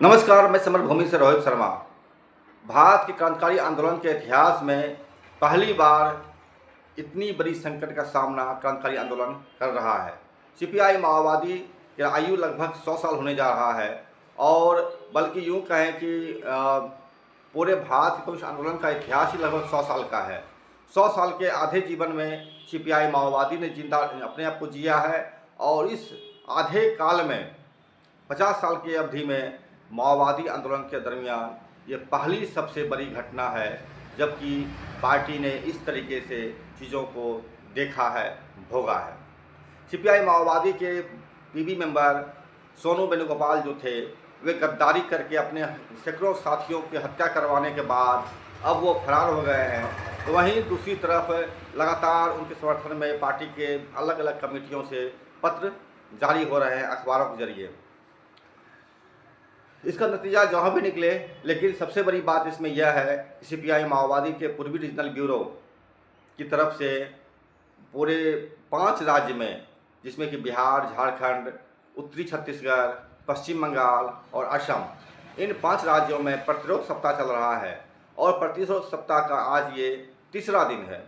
नमस्कार, मैं समर भूमि से रोहित शर्मा। भारत के क्रांतिकारी आंदोलन के इतिहास में पहली बार इतनी बड़ी संकट का सामना क्रांतिकारी आंदोलन कर रहा है। सीपीआई माओवादी की आयु लगभग 100 साल होने जा रहा है और बल्कि यूँ कहें कि पूरे भारत के कुछ आंदोलन का इतिहास ही लगभग 100 साल का है। 100 साल के आधे जीवन में सीपीआई माओवादी ने जिंदा अपने आप को जिया है और इस आधे काल में 50 साल की अवधि में माओवादी आंदोलन के दरमियान ये पहली सबसे बड़ी घटना है जबकि पार्टी ने इस तरीके से चीज़ों को देखा है, भोगा है। सीपीआई माओवादी के पीबी मेंबर सोनू वेणुगोपाल जो थे, वे गद्दारी करके अपने सैकड़ों साथियों की हत्या करवाने के बाद अब वो फरार हो गए हैं। तो वहीं दूसरी तरफ लगातार उनके समर्थन में पार्टी के अलग अलग कमेटियों से पत्र जारी हो रहे हैं अखबारों के जरिए। इसका नतीजा जहाँ भी निकले, लेकिन सबसे बड़ी बात इसमें यह है कि सीपीआई माओवादी के पूर्वी रीजनल ब्यूरो की तरफ से पूरे 5 राज्य में, जिसमें कि बिहार, झारखंड, उत्तरी छत्तीसगढ़, पश्चिम बंगाल और असम, इन 5 राज्यों में प्रतिरोध सप्ताह चल रहा है और प्रतिरोध सप्ताह का आज ये तीसरा दिन है।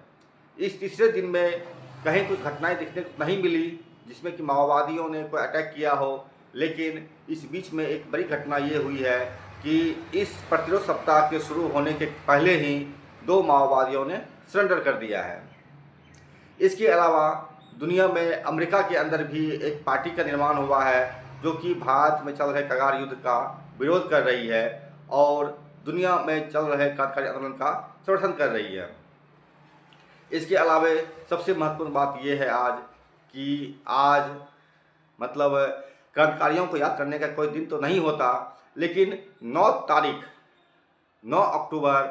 इस तीसरे दिन में कहीं कुछ घटनाएं दिखने को नहीं मिली जिसमें कि माओवादियों ने कोई अटैक किया हो, लेकिन इस बीच में एक बड़ी घटना ये हुई है कि इस प्रतिरोध सप्ताह के शुरू होने के पहले ही 2 माओवादियों ने सरेंडर कर दिया है। इसके अलावा दुनिया में अमेरिका के अंदर भी एक पार्टी का निर्माण हुआ है जो कि भारत में चल रहे कगार युद्ध का विरोध कर रही है और दुनिया में चल रहे क्रांतिकारी आंदोलन का समर्थन कर रही है। इसके अलावा सबसे महत्वपूर्ण बात यह है आज कि आज मतलब क्रांतिकारियों को याद करने का कोई दिन तो नहीं होता, लेकिन 9 अक्टूबर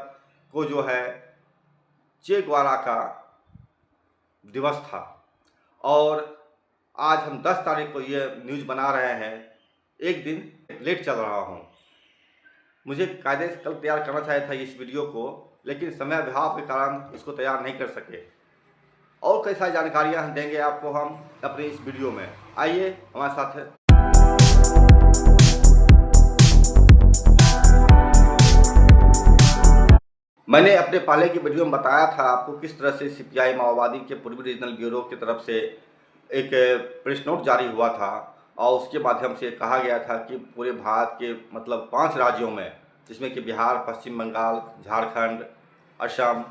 को जो है चे ग्वारा का दिवस था और आज हम 10 तारीख को ये न्यूज़ बना रहे हैं। एक दिन लेट चल रहा हूँ। मुझे कायदे से कल तैयार करना चाहिए था इस वीडियो को, लेकिन समय अभाव के कारण इसको तैयार नहीं कर सके। और कई सारी जानकारियाँ देंगे आपको हम अपने इस वीडियो में। आइए हमारे साथ है। मैंने अपने पहले की वीडियो में बताया था आपको किस तरह से सीपीआई माओवादी के पूर्वी रीजनल ब्यूरो की तरफ से एक प्रेस नोट जारी हुआ था और उसके माध्यम से कहा गया था कि पूरे भारत के मतलब 5 राज्यों में, जिसमें कि बिहार, पश्चिम बंगाल, झारखंड, असम,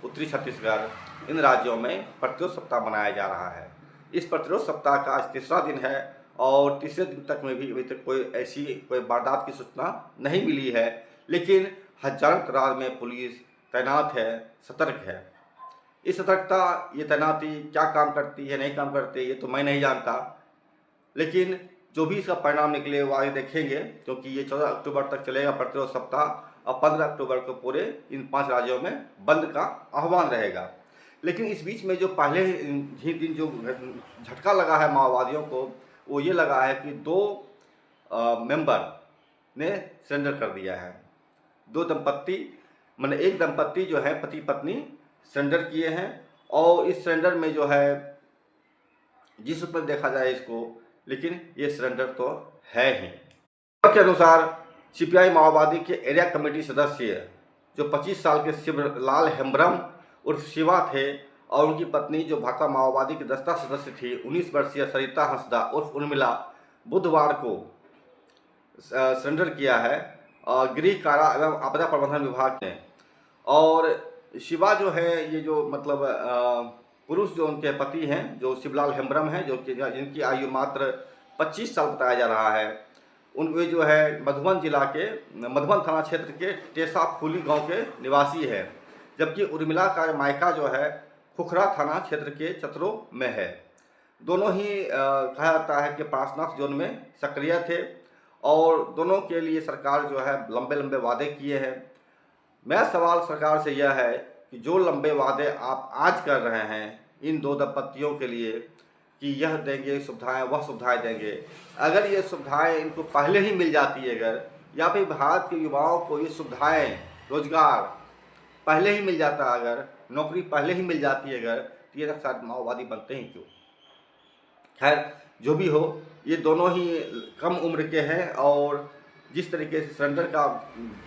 उत्तरी छत्तीसगढ़, इन राज्यों में प्रतिरोध सप्ताह मनाया जा रहा है। इस प्रतिरोध सप्ताह का आज तीसरा दिन है और तीसरे दिन तक में भी अभी तक कोई वारदात की सूचना नहीं मिली है, लेकिन हजारों तादाद में पुलिस तैनात है, सतर्क है। इस सतर्कता, ये तैनाती क्या काम करती है, नहीं काम करती है, ये तो मैं नहीं जानता, लेकिन जो भी इसका परिणाम निकले वो आगे देखेंगे, क्योंकि ये 14 अक्टूबर तक चलेगा प्रतिरोध सप्ताह और 15 अक्टूबर को पूरे इन 5 राज्यों में बंद का आह्वान रहेगा। लेकिन इस बीच में जो पहले ही दिन जो झटका लगा है माओवादियों को, वो ये लगा है कि 2 मेंबर ने सरेंडर कर दिया है। 2 दंपत्ति, मैंने एक दंपत्ति जो है पति पत्नी सरेंडर किए हैं और इस सरेंडर में जो है जिस रूप में देखा जाए इसको, लेकिन ये सरेंडर तो है ही। के अनुसार सीपीआई माओवादी के एरिया कमेटी सदस्य जो 25 साल के शिवलाल हेम्ब्रम उर्फ शिवा थे और उनकी पत्नी जो भाकपा माओवादी की दस्ता सदस्य थी 19 वर्षीय सरिता हंसदा उर्फ उर्मिला, बुधवार को सरेंडर किया है गृह कारा एवं आपदा प्रबंधन विभाग ने। और शिवा जो है, ये जो मतलब पुरुष जो उनके पति हैं जो शिवलाल हेम्ब्रम हैं, जो कि जिनकी आयु मात्र 25 साल बताया जा रहा है, उनके जो है मधुबन जिला के मधुबन थाना क्षेत्र के टेसा फूली गांव के निवासी है, जबकि उर्मिला का मायका जो है खुखरा थाना क्षेत्र के चतरो में है। दोनों ही कहा जाता है कि पार्श्वनाथ जोन में सक्रिय थे और दोनों के लिए सरकार जो है लंबे लंबे वादे किए हैं। मेरा सवाल सरकार से यह है कि जो लंबे वादे आप आज कर रहे हैं इन 2 दंपत्तियों के लिए कि यह देंगे सुविधाएं, वह सुविधाएं देंगे, अगर ये सुविधाएं इनको पहले ही मिल जाती है, अगर या फिर भारत के युवाओं को ये सुविधाएं, रोजगार पहले ही मिल जाता, अगर नौकरी पहले ही मिल जाती है, अगर तो ये शायद माओवादी बनते ही क्यों। खैर जो भी हो, ये दोनों ही कम उम्र के हैं और जिस तरीके से सरेंडर का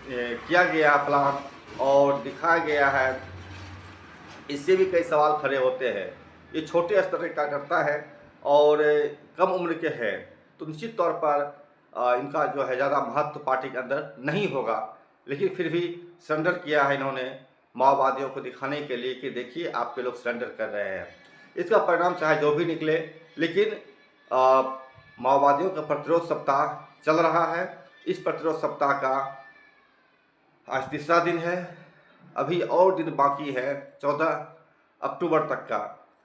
किया गया प्लान और दिखाया गया है, इससे भी कई सवाल खड़े होते हैं। ये छोटे स्तर का करता है और कम उम्र के हैं, तो निश्चित तौर पर इनका जो है ज़्यादा महत्व पार्टी के अंदर नहीं होगा, लेकिन फिर भी सरेंडर किया है इन्होंने माओवादियों को दिखाने के लिए कि देखिए आपके लोग सरेंडर कर रहे हैं। इसका परिणाम चाहे जो भी निकले, लेकिन माओवादियों का प्रतिरोध सप्ताह चल रहा है। इस प्रतिरोध सप्ताह का आज तीसरा दिन है, अभी और दिन बाकी है 14 अक्टूबर तक का।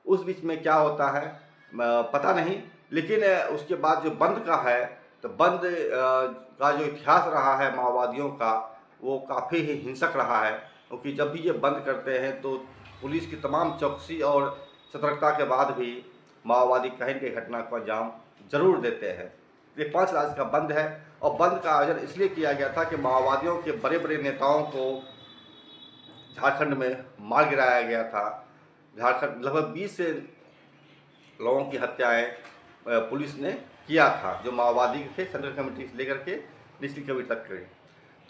उस बीच में क्या होता है पता नहीं, लेकिन उसके बाद जो बंद का है, तो बंद का जो इतिहास रहा है माओवादियों का, वो काफ़ी ही हिंसक रहा है, क्योंकि जब भी ये बंद करते हैं तो पुलिस की तमाम चौकसी और सतर्कता के बाद भी माओवादी कहीं न कहीं घटना को अंजाम जरूर देते हैं। ये 5 राज्य का बंद है और बंद का आयोजन इसलिए किया गया था कि माओवादियों के बड़े बड़े नेताओं को झारखंड में मार गिराया गया था। झारखंड लगभग 20 से लोगों की हत्याएं पुलिस ने किया था, जो माओवादी थे, सेंट्रल कमेटी से लेकर के डिस्ट्रिक्ट कमेटी तक के।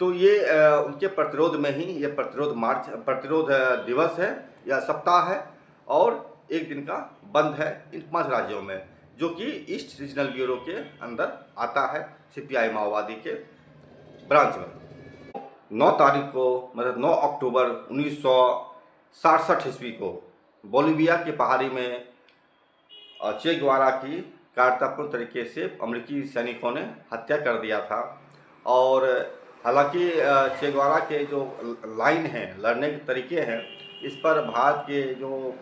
तो ये उनके प्रतिरोध में ही ये प्रतिरोध दिवस है या सप्ताह है, और एक दिन का बंद है इन 5 राज्यों में, जो कि ईस्ट रीजनल ब्यूरो के अंदर आता है, सीपीआई माओवादी के ब्रांच में। 9 तारीख को, मतलब 9 अक्टूबर 1967 ईस्वी को बोलिविया की पहाड़ी में चे गुएवारा की कायरतापूर्ण तरीके से अमेरिकी सैनिकों ने हत्या कर दिया था। और हालांकि चे गुएवारा के जो लाइन हैं, लड़ने के तरीके हैं, इस पर भारत के जो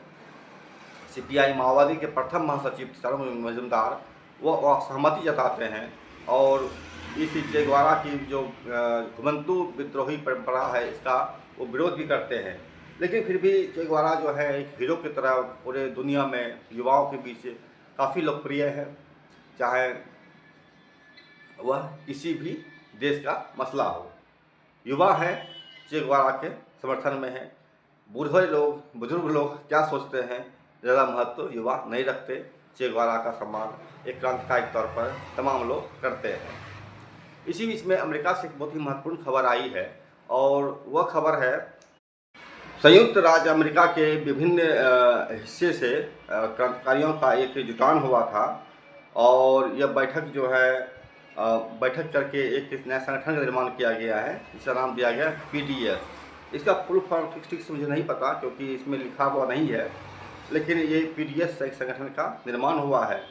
सीपीआई माओवादी के प्रथम महासचिव सरोज मजूमदार वो सहमति जताते हैं, और इस चे गुएवारा की जो घुमंतु विद्रोही परंपरा है इसका वो विरोध भी करते हैं। लेकिन फिर भी चे गुएवारा जो है एक हीरो की तरह पूरे दुनिया में युवाओं के बीच काफ़ी लोकप्रिय है, चाहे वह किसी भी देश का मसला हो। युवा हैं चे गुएवारा के समर्थन में हैं। बूढ़े लोग, बुजुर्ग लोग क्या सोचते हैं, ज़्यादा महत्व युवा नहीं रखते। चे गुएवारा का सम्मान एक क्रांतिकारी के तौर पर तमाम लोग करते हैं। इसी बीच में अमेरिका से एक बहुत ही महत्वपूर्ण खबर आई है, और वह खबर है संयुक्त राज्य अमेरिका के विभिन्न हिस्से से क्रांतिकारियों का एक जुटान हुआ था, और यह बैठक जो है बैठक करके एक नया संगठन का निर्माण किया गया है, जिसका नाम दिया गया PDS। इसका फुल फॉर्म ठीक से मुझे नहीं पता, क्योंकि इसमें लिखा हुआ नहीं है, लेकिन ये PDS एक संगठन का निर्माण हुआ है।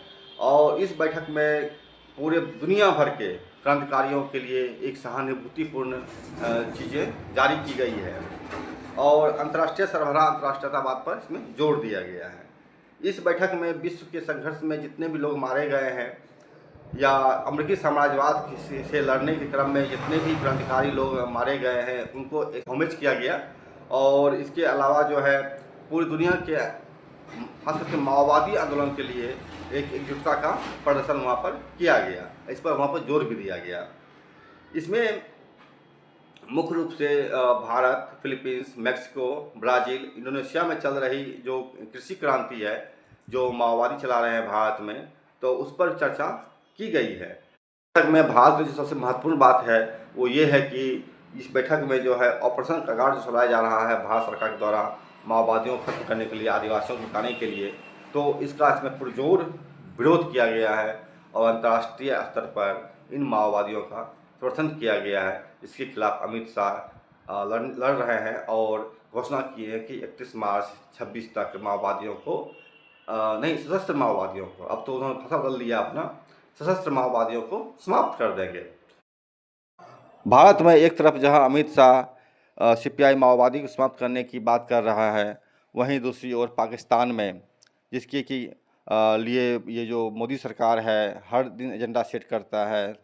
और इस बैठक में पूरे दुनिया भर के क्रांतिकारियों के लिए एक सहानुभूतिपूर्ण चीज़ें जारी की गई है, और अंतर्राष्ट्रीय सरबराह अंतर्राष्ट्रीयतावाद पर इसमें जोर दिया गया है। इस बैठक में विश्व के संघर्ष में जितने भी लोग मारे गए हैं, या अमेरिकी साम्राज्यवाद से लड़ने के क्रम में जितने भी क्रांतिकारी लोग मारे गए हैं, उनको एक होमेज किया गया। और इसके अलावा जो है पूरी दुनिया के खास करके माओवादी आंदोलन के लिए एक एकजुटता का प्रदर्शन वहाँ पर किया गया, इस पर वहाँ पर जोर भी दिया गया। इसमें मुख्य रूप से Bharat, Philippines, Mexico, Brazil, Indonesia में चल रही जो कृषि क्रांति है, जो माओवादी चला रहे हैं भारत में, तो उस पर चर्चा की गई है। बैठक में भारत की जो सबसे महत्वपूर्ण बात है वो ये है कि इस बैठक में जो है ऑपरेशन कागार जो चलाया जा रहा है भारत सरकार के द्वारा माओवादियों को खत्म करने के लिए, आदिवासियों को हटाने के लिए, तो इसका इसमें पुरजोर विरोध किया गया है, और अंतर्राष्ट्रीय स्तर पर इन माओवादियों का समर्थन किया गया है। इसके खिलाफ अमित शाह लड़ रहे हैं, और घोषणा की है कि 31 मार्च 26 तक माओवादियों को नहीं, सशस्त्र माओवादियों को, अब तो उन्होंने फंसा बदल लिया अपना, सशस्त्र माओवादियों को समाप्त कर देंगे। भारत में एक तरफ जहां अमित शाह सीपीआई माओवादी को समाप्त करने की बात कर रहा है, वहीं दूसरी ओर पाकिस्तान में, जिसके कि लिए ये जो मोदी सरकार है हर दिन एजेंडा सेट करता है,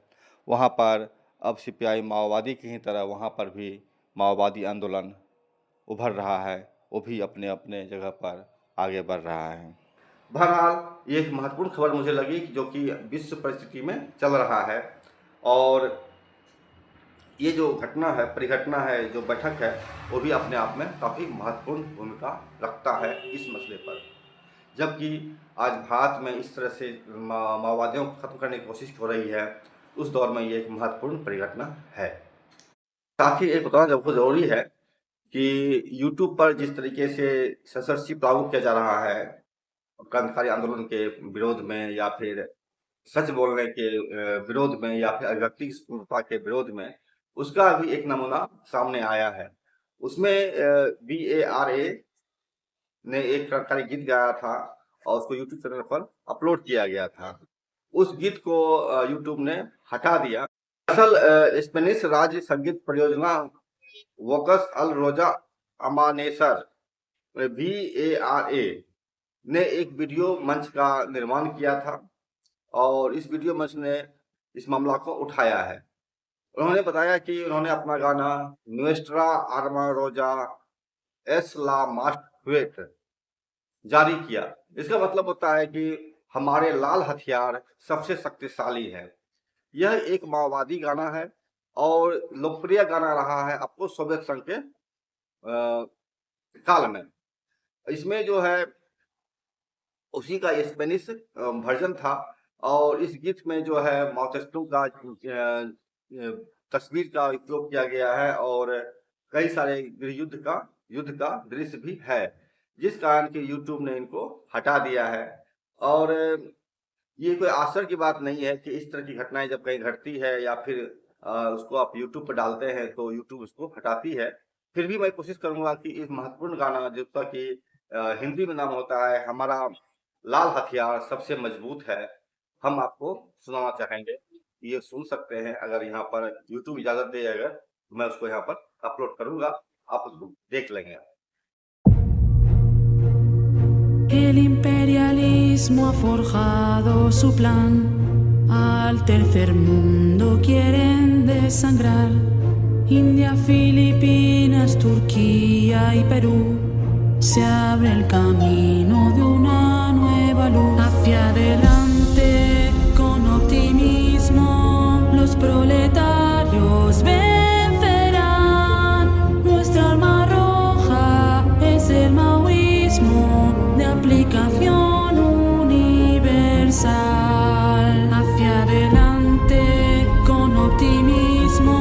वहाँ पर अब सीपीआई माओवादी की ही तरह वहाँ पर भी माओवादी आंदोलन उभर रहा है, वो भी अपने अपने जगह पर आगे बढ़ रहा है। बहरहाल ये एक महत्वपूर्ण खबर मुझे लगी, जो कि विश्व परिस्थिति में चल रहा है, और ये जो घटना है, परिघटना है, जो बैठक है, वो भी अपने आप में काफ़ी महत्वपूर्ण भूमिका रखता है इस मसले पर। जबकि आज भारत में इस तरह से माओवादियों को ख़त्म करने की कोशिश हो रही है, उस दौर में ये एक महत्वपूर्ण परिघटना है। साथ ही एक बताना जब ज़रूरी है कि यूट्यूब पर जिस तरीके से सेंसरशिप लागू किया जा रहा है, क्रांतिकारी आंदोलन के विरोध में या फिर सच बोलने के विरोध में या फिर अभिव्यक्ति स्वतंत्रता के विरोध में, उसका भी एक नमूना सामने आया है। उसमें BARA ने एक क्रांतिकारी गीत गाया था और उसको यूट्यूब चैनल पर अपलोड किया गया था। उस गीत को यूट्यूब ने हटा दिया। दरअसल स्पेनिश राज्य संगीत परियोजना वोकस अल रोजा अमानेसर VARA ने एक वीडियो मंच का निर्माण किया था और इस वीडियो मंच ने इस मामला को उठाया है। उन्होंने बताया कि उन्होंने अपना गाना नुएस्ट्रा आर्मा रोजा एस ला मास्टवेट जारी किया। इसका मतलब होता है कि हमारे लाल हथियार सबसे शक्तिशाली है। यह एक माओवादी गाना है और लोकप्रिय गाना रहा है आपको सोवियत संघ के काल में। इसमें जो है उसी का स्पेनिश वर्जन था और इस गीत में जो है माओ त्से-तुंग का तस्वीर का उपयोग किया गया है और कई सारे युद्ध का दृश्य भी है, जिस कारण कि यूट्यूब ने इनको हटा दिया है। और ये कोई आश्चर्य की बात नहीं है कि इस तरह की घटनाएं जब कहीं घटती है या फिर उसको आप यूट्यूब पर डालते हैं तो यूट्यूब उसको हटाती है। फिर भी मैं कोशिश करूंगा कि इस महत्वपूर्ण गाना जिसका कि हिंदी में नाम होता है हमारा लाल हथियार सबसे मजबूत है, हम आपको सुनाना चाहेंगे। ये सुन सकते हैं, अगर यहाँ पर यूट्यूब इजाजत दे अगर तो मैं उसको यहाँ पर अपलोड करूंगा, आप उसको देख लेंगे। El imperialismo ha forjado su plan, al tercer mundo quieren desangrar. India, Filipinas, Turquía y Perú, se abre el camino de una nueva luz. Hacia adelante con optimismo, los proletarios vencerán. Nuestra arma roja es el maoísmo de aplicación universal. Hacia adelante con optimismo,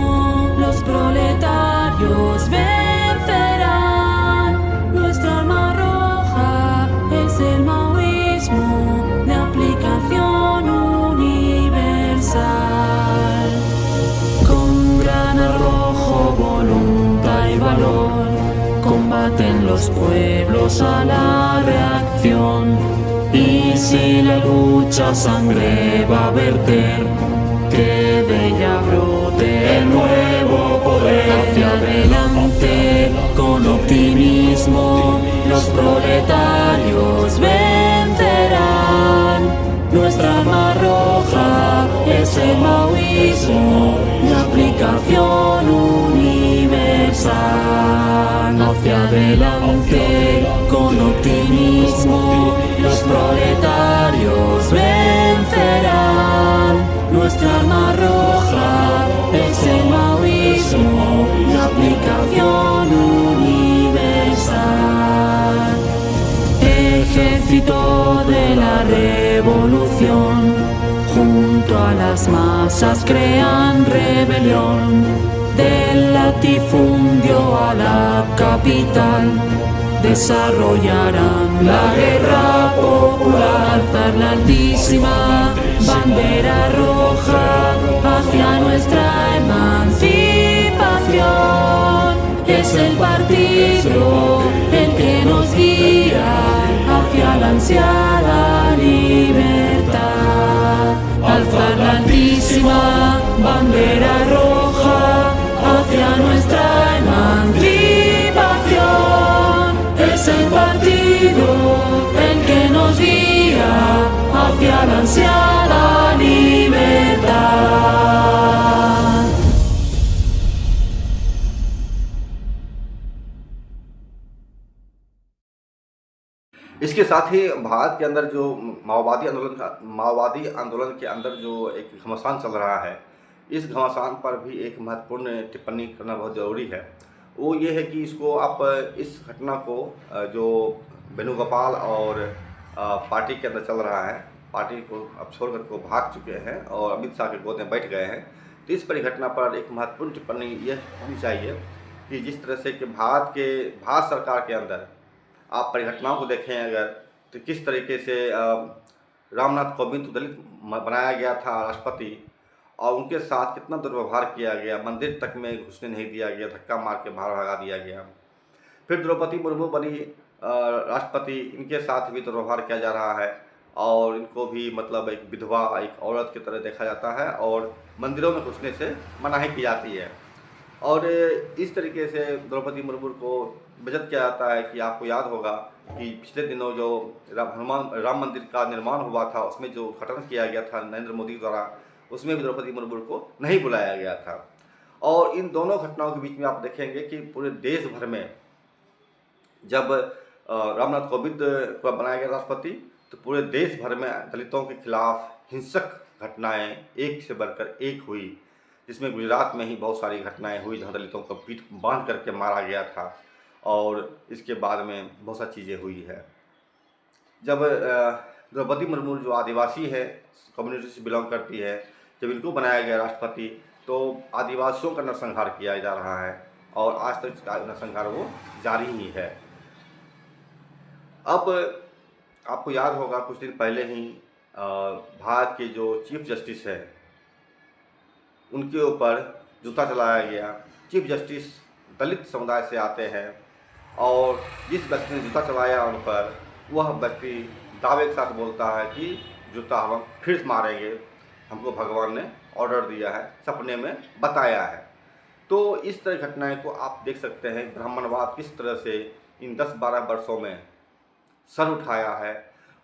los proletarios vencerán. Nuestra arma roja es el maoísmo de aplicación universal. Con gran arrojo, voluntad y valor, combaten los pueblos a la reacción. Y si la lucha sangre va a verter, que de ella brote el nuevo poder. Hacia adelante con optimismo, los proletarios vencerán. Nuestra arma roja es el maoísmo de aplicación universal. Hacia adelante con optimismo, los proletarios vencerán. Nuestra arma roja es el maoísmo de aplicación universal. Ejército de la revolución, junto a las masas crean rebelión. Del latifundio a la capital, desarrollarán la guerra popular. Alzar la altísima bandera roja hacia nuestra emancipación. Es el partido el que nos guía hacia la ansiada libertad. Alzar la altísima bandera roja hacia nuestra emancipación. Es el partido el que nos guía hacia la ansiada libertad. इसके साथ ही भारत के अंदर जो माओवादी आंदोलन के अंदर जो एक घमासान चल रहा है, इस घमासान पर भी एक महत्वपूर्ण टिप्पणी करना बहुत ज़रूरी है। वो ये है कि इसको आप इस घटना को जो वेणुगोपाल और पार्टी के अंदर चल रहा है पार्टी को अब छोड़कर को भाग चुके हैं और अमित शाह के गोद में बैठ गए हैं। तो इस परिघटना पर एक महत्वपूर्ण टिप्पणी यह होनी चाहिए कि जिस तरह से कि भारत सरकार के अंदर आप परिघटनाओं को देखें अगर, तो किस तरीके से रामनाथ कोविंद को दलित बनाया गया था राष्ट्रपति, और उनके साथ कितना दुर्व्यवहार किया गया, मंदिर तक में घुसने नहीं दिया गया, धक्का मार के बाहर भगा दिया गया। फिर द्रौपदी मुर्मू बनी राष्ट्रपति, इनके साथ भी दुर्व्यवहार किया जा रहा है और इनको भी मतलब एक विधवा, एक औरत की तरह देखा जाता है और मंदिरों में घुसने से मनाही की जाती है। और इस तरीके से द्रौपदी मुर्मू को बेइज्जत किया जाता है कि आपको याद होगा कि पिछले दिनों जो राम मंदिर का निर्माण हुआ था, उसमें जो उद्घाटन किया गया था नरेंद्र मोदी द्वारा, उसमें भी द्रौपदी मुर्मू को नहीं बुलाया गया था। और इन दोनों घटनाओं के बीच में आप देखेंगे कि पूरे देश भर में जब रामनाथ कोविंद को बनाया गया राष्ट्रपति, तो पूरे देश भर में दलितों के खिलाफ हिंसक घटनाएं एक से बढ़कर एक हुई, जिसमें गुजरात में ही बहुत सारी घटनाएं हुई जहां दलितों को पीठ बांध करके मारा गया था और इसके बाद में बहुत सारी चीज़ें हुई है। जब द्रौपदी मुर्मू जो आदिवासी है, कम्युनिटी से बिलोंग करती है, जब इनको बनाया गया राष्ट्रपति, तो आदिवासियों का नरसंहार किया जा रहा है और आज तक नरसंहार वो जारी ही है। अब आपको याद होगा कुछ दिन पहले ही भारत के जो चीफ जस्टिस है, उनके ऊपर जूता चलाया गया। चीफ जस्टिस दलित समुदाय से आते हैं और जिस व्यक्ति ने जूता चलाया उन पर, वह व्यक्ति दावे के साथ बोलता है कि जूता हम फिर मारेंगे, हमको भगवान ने ऑर्डर दिया है, सपने में बताया है। तो इस तरह घटनाएं को आप देख सकते हैं, ब्राह्मणवाद किस तरह से इन 10-12 वर्षों में सर उठाया है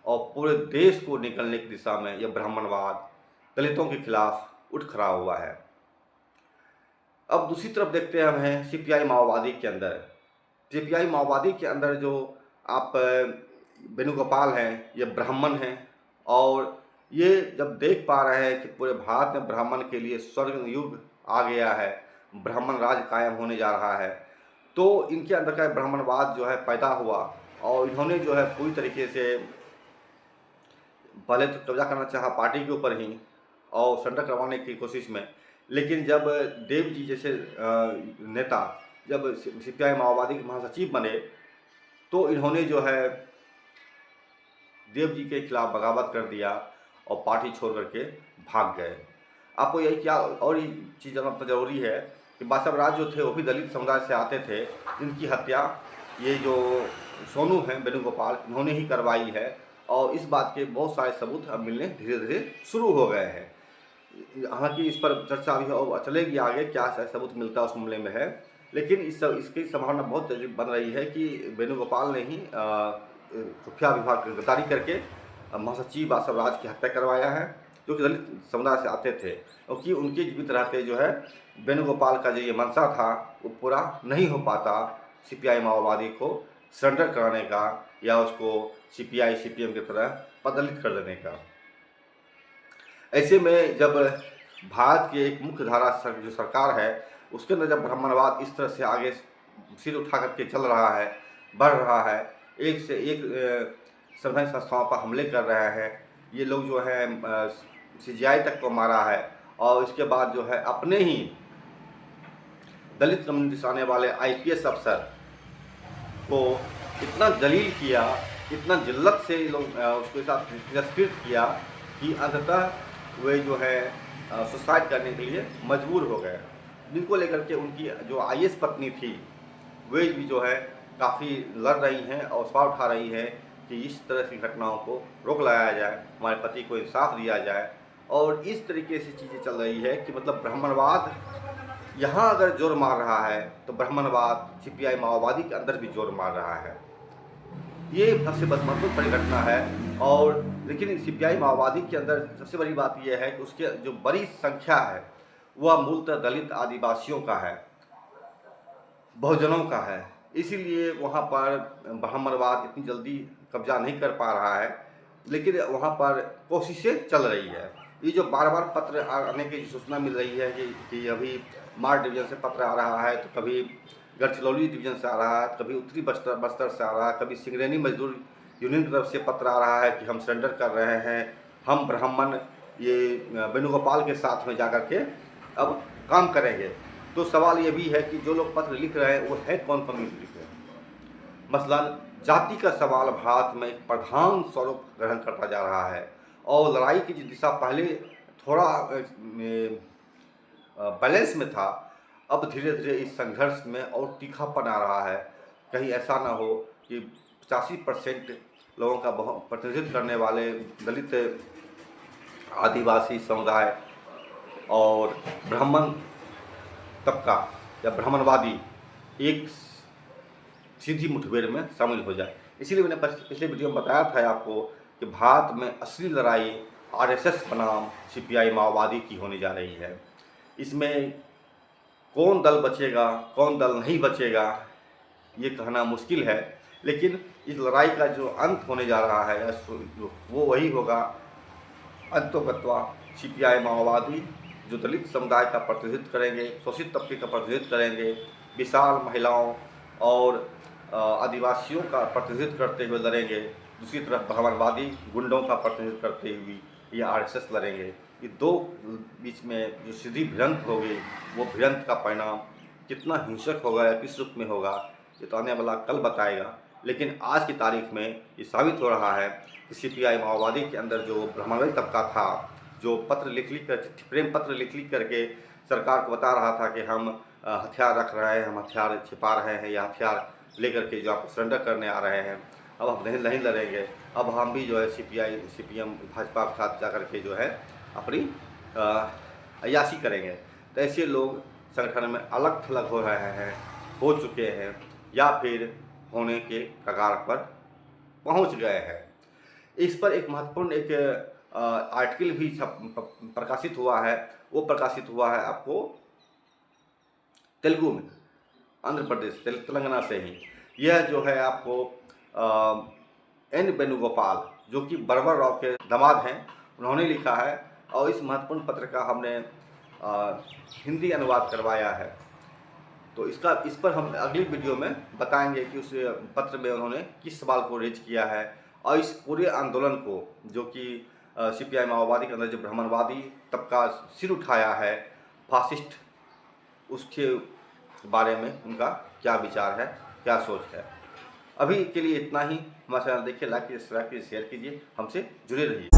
और पूरे देश को निकलने की दिशा में यह ब्राह्मणवाद दलितों के खिलाफ उठ खड़ा हुआ है। अब दूसरी तरफ देखते हैं हम हैं सीपीआई माओवादी के अंदर। सीपीआई माओवादी के अंदर जो आप वेणुगोपाल हैं, ये ब्राह्मण हैं और ये जब देख पा रहे हैं कि पूरे भारत में ब्राह्मण के लिए स्वर्ग युग आ गया है, ब्राह्मण राज कायम होने जा रहा है, तो इनके अंदर का ब्राह्मणवाद जो है पैदा हुआ और इन्होंने जो है पूरी तरीके से पहले तो कब्जा करना चाहा पार्टी के ऊपर ही और सरेंडर करवाने की कोशिश में, लेकिन जब देव जी जैसे नेता जब सीपीआई माओवादी के महासचिव बने, तो इन्होंने जो है देव जी के खिलाफ बगावत कर दिया और पार्टी छोड़ करके भाग गए। आपको यही क्या और ये चीज़ जानना तो जरूरी है कि बादशाह राज जो थे वो भी दलित समुदाय से आते थे, इनकी हत्या ये जो सोनू हैं वेणुगोपाल, इन्होंने ही करवाई है और इस बात के बहुत सारे सबूत अब मिलने धीरे धीरे शुरू हो गए हैं। हालांकि इस पर चर्चा अभी और चलेगी आगे, क्या सबूत मिलता है उस मामले में है, लेकिन इसकी संभावना बहुत बन रही है कि वेणुगोपाल ने ही खुफिया विभाग की गद्दारी करके महासचिव बादशाह राज की हत्या करवाया है, जो कि दलित समुदाय से आते थे, क्योंकि उनके जीवित रहते जो है वेणुगोपाल का जो ये मंशा था वो पूरा नहीं हो पाता सीपीआई माओवादी को सरेंडर कराने का या उसको सीपीआई सीपीएम की तरह पदलित कर देने का। ऐसे में जब भारत की एक मुख्य धारा जो सरकार है, उसके अंदर जब ब्राह्मणवाद इस तरह से आगे सिर उठा करके चल रहा है, बढ़ रहा है, एक से एक संवैधानिक संस्थाओं पर हमले कर रहे हैं, ये लोग जो है सीजीआई तक को मारा है और इसके बाद जो है अपने ही दलित कम्युनिटी से आने वाले आईपीएस अफसर को इतना जलील किया, इतना जिल्लत से लोग उसके साथ तिरस्कृत किया कि अंततः वे जो है सुसाइड करने के लिए मजबूर हो गए, जिनको लेकर के उनकी जो आईएएस पत्नी थी वे भी जो है काफ़ी लड़ रही हैं और सवाल उठा रही है कि इस तरह की घटनाओं को रोक लगाया जाए, हमारे पति को इंसाफ दिया जाए। और इस तरीके से चीज़ें चल रही है कि मतलब ब्राह्मणवाद यहाँ अगर जोर मार रहा है तो ब्राह्मणवाद सीपीआई माओवादी के अंदर भी जोर मार रहा है। ये सबसे महत्वपूर्ण परिघटना है। और लेकिन सीपीआई माओवादी के अंदर सबसे बड़ी बात यह है कि उसके जो बड़ी संख्या है वह मूलतः दलित आदिवासियों का है, बहुजनों का है, इसीलिए वहाँ पर ब्राह्मणवाद इतनी जल्दी कब्जा नहीं कर पा रहा है, लेकिन वहाँ पर कोशिशें चल रही है। ये जो बार बार पत्र आने की सूचना मिल रही है कि अभी मार डिवीज़न से पत्र आ रहा है, तो कभी गढ़चिरौली डिवीज़न से आ रहा है, कभी उत्तरी बस्तर से आ रहा है, कभी सिंगरेनी मजदूर यूनियन की तरफ से पत्र आ रहा है कि हम सरेंडर कर रहे हैं हम ब्राह्मण ये वेणुगोपाल के साथ में जाकर के अब काम करेंगे। तो सवाल ये भी है कि जो लोग पत्र लिख रहे हैं वो है कौन कम्युनिस्ट लिख रहे हैं। मसलन जाति का सवाल भारत में एक प्रधान स्वरूप ग्रहण करता जा रहा है और लड़ाई की जो दिशा पहले थोड़ा बैलेंस में था, अब धीरे धीरे इस संघर्ष में और तीखापन आ रहा है। कहीं ऐसा ना हो कि 85% लोगों का प्रतिनिधित्व करने वाले दलित, आदिवासी समुदाय और ब्राह्मण तबका या ब्राह्मणवादी एक सीधी मुठभेड़ में शामिल हो जाए। इसीलिए मैंने पिछले वीडियो में बताया था आपको कि भारत में असली लड़ाई आरएसएस बनाम सीपीआई माओवादी की होने जा रही है। इसमें कौन दल बचेगा कौन दल नहीं बचेगा ये कहना मुश्किल है, लेकिन इस लड़ाई का जो अंत होने जा रहा है वो वही होगा अंतोगत्वा सीपीआई माओवादी जो दलित समुदाय का प्रतिनिधित्व करेंगे, शोषित तबके का प्रतिनिधित्व करेंगे, विशाल महिलाओं और आदिवासियों का प्रतिनिधित्व करते हुए लड़ेंगे। दूसरी तरफ ब्राह्मणवादी गुंडों का प्रतिनिधित्व करते हुए ये आरएसएस लड़ेंगे। ये दो बीच में जो सीधी भिड़ंत होगी वो भिड़ंत का परिणाम कितना हिंसक होगा या किस रूप में होगा ये तो आने वाला कल बताएगा। लेकिन आज की तारीख में ये साबित हो रहा है कि सीपीआई माओवादी के अंदर जो ब्राह्मणवादी तबका था, जो पत्र लिख कर प्रेम पत्र लिख करके सरकार को बता रहा था कि हम हथियार रख रहे हैं, हम हथियार छिपा रहे हैं या हथियार लेकर के जो आपको सरेंडर करने आ रहे हैं, अब हम नहीं लड़ेंगे, अब हम भी जो है सीपीएम भाजपा के साथ जाकर के जो है अपनी अय्याशी करेंगे। तो ऐसे लोग संगठन में अलग थलग हो रहे हैं, हो चुके हैं या फिर होने के कगार पर पहुंच गए हैं। इस पर एक महत्वपूर्ण एक आर्टिकल भी प्रकाशित हुआ है। वो प्रकाशित हुआ है आपको तेलुगु में, आंध्र प्रदेश तेलंगाना से ही। यह जो है आपको एन वेणुगोपाल जो कि बरबर राव के दामाद हैं, उन्होंने लिखा है और इस महत्वपूर्ण पत्र का हमने हिंदी अनुवाद करवाया है। तो इस पर हम अगली वीडियो में बताएंगे कि उस पत्र में उन्होंने किस सवाल को रेज किया है और इस पूरे आंदोलन को जो कि सीपीआई माओवादी के अंदर जो ब्राह्मणवादी तबका सिर उठाया है फासिस्ट, उसके बारे में उनका क्या विचार है, क्या सोच है। अभी के लिए इतना ही। हमारे चैनल देखिए, लाइक कीजिए, सब्सक्राइब कीजिए, शेयर कीजिए, हमसे जुड़े रहिए।